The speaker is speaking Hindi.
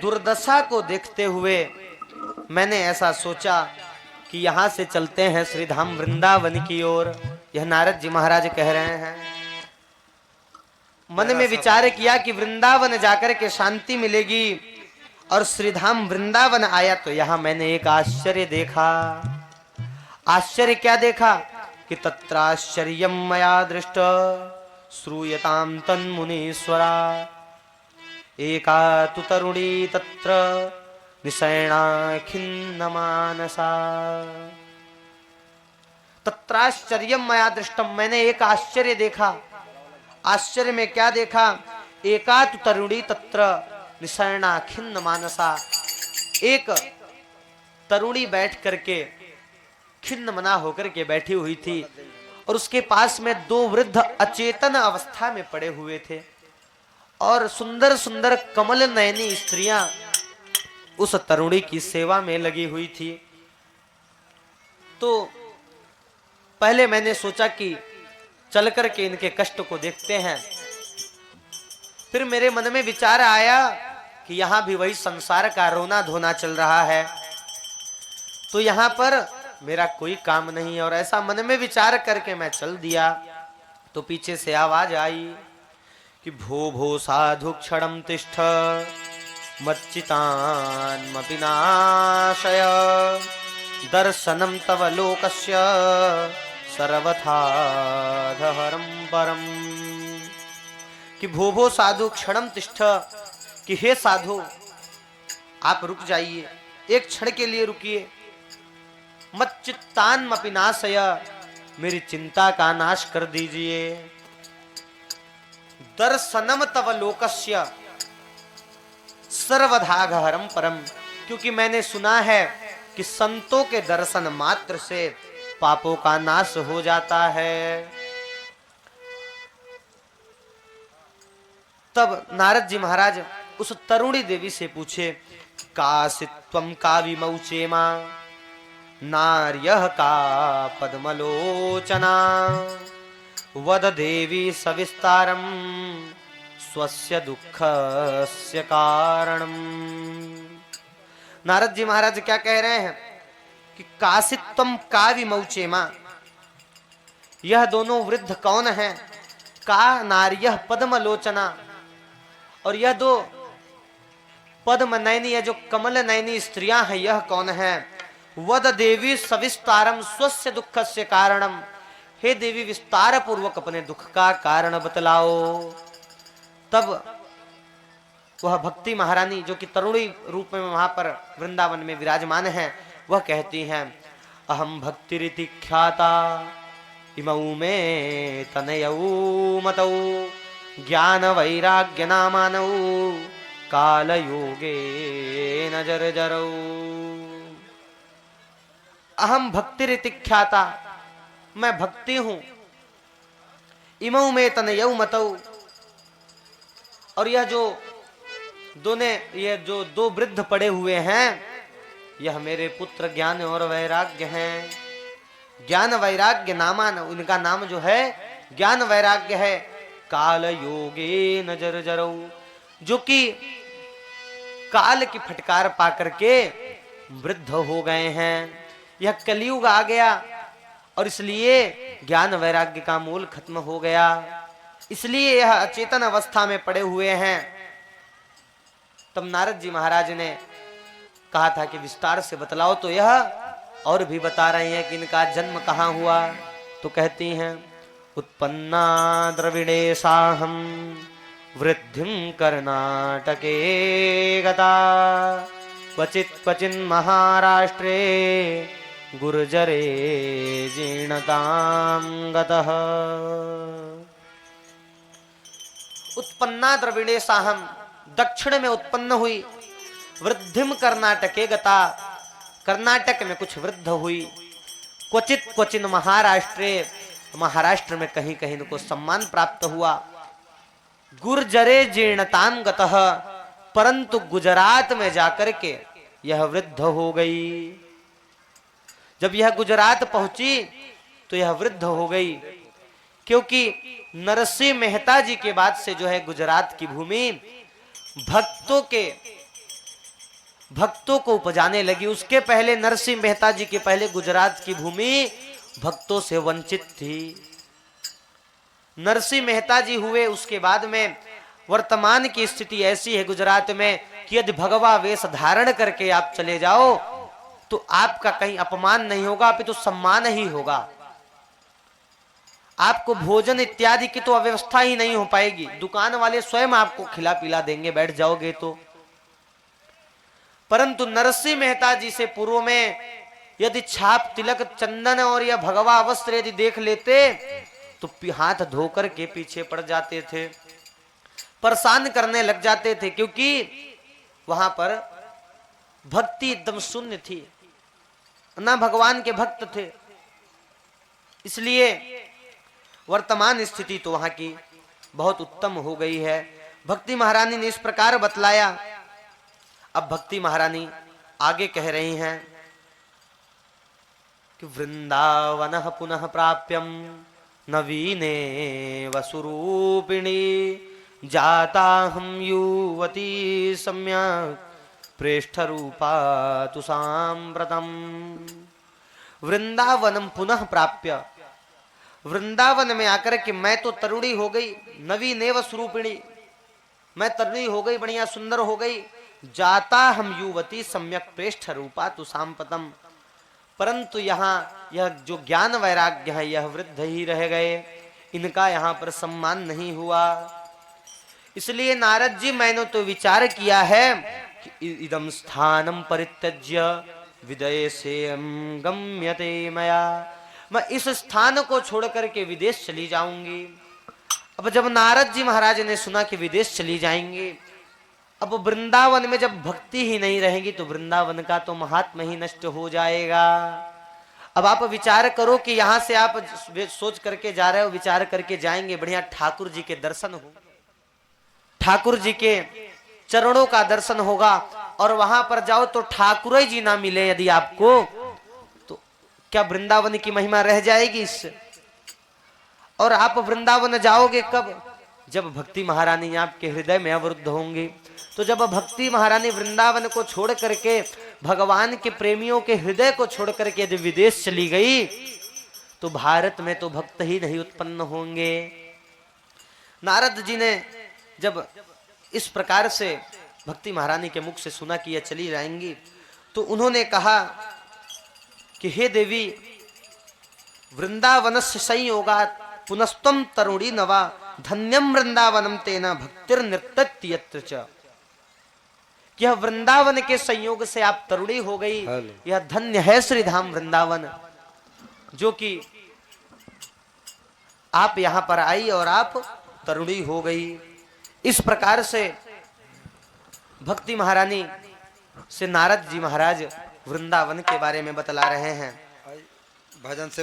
दुर्दशा को देखते हुए मैंने ऐसा सोचा कि यहाँ से चलते हैं श्रीधाम वृंदावन की ओर। यह नारद जी महाराज कह रहे हैं। मन में विचार किया कि वृंदावन जाकर के शांति मिलेगी, और श्रीधाम वृंदावन आया तो यहाँ मैंने एक आश्चर्य देखा। आश्चर्य क्या देखा कि तत्राश्चर्यम मया दृष्ट श्रूयताम तन्मुनीश्वरा एका तु तरुणी तत्र निशयना खिन्नमानसा। तत्राश्चर्यम मया दृष्टम, मैंने एक आश्चर्य देखा। आश्चर्य में क्या देखा? एका तु तरुणी तत्र निशयना खिन्नमानसा, एक तरुणी बैठ करके खिन्न मना होकर के बैठी हुई थी, और उसके पास में दो वृद्ध अचेतन अवस्था में पड़े हुए थे, और सुंदर सुंदर कमल नयनी स्त्रियां उस तरुणी की सेवा में लगी हुई थी। तो पहले मैंने सोचा कि चल करके इनके कष्ट को देखते हैं। फिर मेरे मन में विचार आया कि यहां भी वही संसार का रोना धोना चल रहा है, तो यहां पर मेरा कोई काम नहीं। और ऐसा मन में विचार करके मैं चल दिया, तो पीछे से आवाज आई कि भो भो साधु क्षणम तिष्ठ मच्चितान्मपि नाशय दर्शनम तव लोकस्य सर्वथा धहरम परम। कि भो भो साधु क्षणम तिष्ठ, कि हे साधु आप रुक जाइए, एक क्षण के लिए रुकिए। मच्चित्तान्मपि नाशय, मेरी चिंता का नाश कर दीजिए। दर्शनम तव लोकस्य सर्वथा घहरम परम, क्योंकि मैंने सुना है कि संतों के दर्शन मात्र से पापों का नाश हो जाता है। तब नारद जी महाराज उस तरुणी देवी से पूछे, कासित्वम काविमौचेमा नार्यः का पद्मलोचना वद देवी सविस्तारम स्वस्य दुःखस्य कारणम। नारद जी महाराज क्या कह रहे हैं कि कासित्वम काविमौचेमा, यह दोनों वृद्ध कौन हैं? का नार्यः पद्मलोचना, और यह दो पद्म नयनी है, जो कमल नयनी स्त्रियां हैं, यह कौन है? वद देवी सविस्तारम स्वस्य दुःखस्य कारणम, हे देवी विस्तार पूर्वक अपने दुख का कारण बतलाओ। तब वह भक्ति महारानी जो कि तरुणी रूप में वहां पर वृंदावन में विराजमान है, वह कहती हैं, अहम भक्तिरिति ख्याता इमौ में तनयौ मतौ ज्ञान वैराग्य नामानौ काल योगे न जर्जरौ। अहम भक्तिरिति ख्याता, मैं भक्ति हूं। इमौ में तनयौ मतौ, और यह जो दो वृद्ध पड़े हुए हैं, यह मेरे पुत्र ज्ञान और वैराग्य हैं। ज्ञान वैराग्य नामान, उनका नाम जो है ज्ञान वैराग्य है। काल योगे न जर्जरौ, जो कि काल की फटकार पा करके वृद्ध हो गए हैं। यह कलयुग आ गया, और इसलिए ज्ञान वैराग्य का मूल खत्म हो गया, इसलिए यह अचेतन अवस्था में पड़े हुए हैं। तब नारद जी महाराज ने कहा था कि विस्तार से बतलाओ, तो यह और भी बता रहे हैं कि इनका जन्म कहाँ हुआ। तो कहती हैं, उत्पन्ना द्रविड़ेशाहम वृद्धिं कर्नाटके गता क्वचित् क्वचिन् महाराष्ट्रे गुर्जरे जीर्णतां गतः। उत्पन्ना द्रविड़ेशाहम, दक्षिण में उत्पन्न हुई। वृद्धिम कर्नाटके गता, कर्नाटक में कुछ वृद्ध हुई। क्वचित क्वचिन महाराष्ट्रे, महाराष्ट्र में कहीं कहीं इनको सम्मान प्राप्त हुआ। गुर्जरे जीर्णताम गतः, परंतु गुजरात में जाकर के यह वृद्ध हो गई। जब यह गुजरात पहुंची तो यह वृद्ध हो गई, क्योंकि नरसिंह मेहता जी के बाद से जो है गुजरात की भूमि भक्तों के भक्तों को उपजाने लगी। उसके पहले नरसिंह मेहता जी के पहले गुजरात की भूमि भक्तों से वंचित थी। नरसिंह मेहता जी हुए, उसके बाद में वर्तमान की स्थिति ऐसी है गुजरात में कि यदि भगवा वेश धारण करके आप चले जाओ तो आपका कहीं अपमान नहीं होगा, अपितु तो सम्मान ही होगा। आपको भोजन इत्यादि की तो अव्यवस्था ही नहीं हो पाएगी, दुकान वाले स्वयं आपको खिला पिला देंगे बैठ जाओगे तो। परंतु नरसिंह मेहता जी से पूर्व में यदि छाप, तिलक, चंदन और यह भगवा वस्त्र यदि देख लेते तो हाथ धोकर के पीछे पड़ जाते थे, परेशान करने लग जाते थे, क्योंकि वहां पर भक्ति एकदम शून्य थी, ना भगवान के भक्त थे। इसलिए वर्तमान स्थिति तो वहां की बहुत उत्तम हो गई है। भक्ति महारानी ने इस प्रकार बतलाया। अब भक्ति महारानी आगे कह रही हैं कि वृंदावन पुनः प्राप्यम नवीने वसुरूपिणी जाता हम युवती सम्यक प्रेष्ठ रूपा तु सांप्रतम। वृंदावनम पुनः प्राप्य, वृंदावन में आकर के मैं तो तरुणी हो गई, नवीनेव स्वरूपिणी, मैं तरुणी हो गई, बढ़िया सुंदर हो गई। जाता हम युवती सम्यक प्रेष्ठ रूपा तु सांप्रतम, परंतु यहाँ यह जो ज्ञान वैराग्य है यह वृद्ध ही रह गए, इनका यहाँ पर सम्मान नहीं हुआ। इसलिए नारद जी मैंने तो विचार किया है कि इदम स्थानम परित्यज्य विदेश से गम्यते मया, मैं इस स्थान को छोड़ करके विदेश चली जाऊंगी। अब जब नारद जी महाराज ने सुना कि विदेश चली जाएंगे, अब वृंदावन में जब भक्ति ही नहीं रहेगी तो वृंदावन का तो महात्मा ही नष्ट हो जाएगा। अब आप विचार करो कि यहां से आप सोच करके जा रहे हो, विचार करके जाएंगे, बढ़िया ठाकुर जी के दर्शन हो, ठाकुर जी के चरणों का दर्शन होगा, और वहां पर जाओ तो ठाकुर जी ना मिले यदि आपको, तो क्या वृंदावन की महिमा रह जाएगी इससे? और आप वृंदावन जाओगे कब? जब भक्ति महारानी आपके हृदय में अवरुद्ध होंगी। तो जब भक्ति महारानी वृंदावन को छोड़ करके, भगवान के प्रेमियों के हृदय को छोड़ करके यदि विदेश चली गई तो भारत में तो भक्त ही नहीं उत्पन्न होंगे। नारद जी ने जब इस प्रकार से भक्ति महारानी के मुख से सुना कि यह चली जाएंगी, तो उन्होंने कहा कि हे देवी, वृंदावनस्य संयोगात् पुनस्तम तरुणी नवा धन्यम वृंदावनम तेना भक्तिर्निर्तत्य यत्र च। यह वृंदावन के संयोग से आप तरुणी हो गई, यह धन्य है श्री धाम वृंदावन, जो कि आप यहां पर आई और आप तरुणी हो गई। इस प्रकार से भक्ति महारानी से नारद जी महाराज वृंदावन के बारे में बतला रहे हैं। भजन से